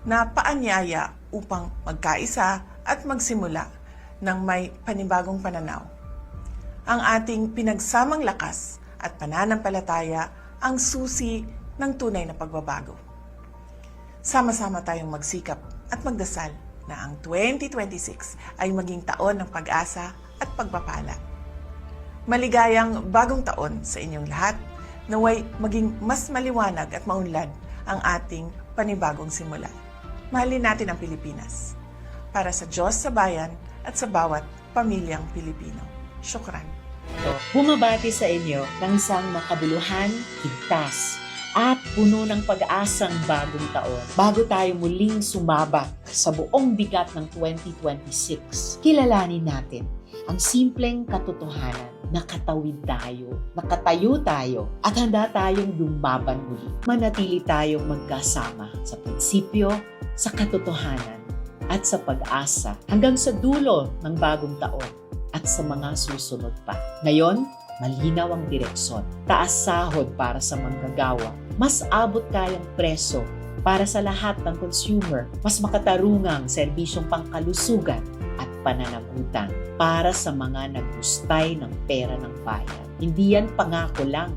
na paanyaya upang magkaisa at magsimula ng may panibagong pananaw. Ang ating pinagsamang lakas at pananampalataya ang susi ng tunay na pagbabago. Sama-sama tayong magsikap at magdasal na ang 2026 ay maging taon ng pag-asa at pagpapala. Maligayang bagong taon sa inyong lahat, naway maging mas maliwanag at maunlad ang ating panibagong simula. Mahalin natin ang Pilipinas. Para sa Diyos sa bayan at sa bawat pamilyang Pilipino. Syukran. Bumabati sa inyo ng isang makabuluhan, higtas, at puno ng pag-asang bagong taon. Bago tayo muling sumabak sa buong bigat ng 2026, kilalanin natin ang simpleng katotohanan na katawid tayo, nakatayo tayo, at handa tayong lumaban muli. Manatili tayong magkasama sa prinsipyo, sa katotohanan, at sa pag-asa hanggang sa dulo ng bagong taon at sa mga susunod pa. Ngayon, malinaw ang direksyon. Taas sahod para sa manggagawa. Mas abot kayang preso para sa lahat ng consumer. Mas makatarungang serbisyong pangkalusugan at pananagutan para sa mga naghustay ng pera ng bayan. Hindi yan pangako lang.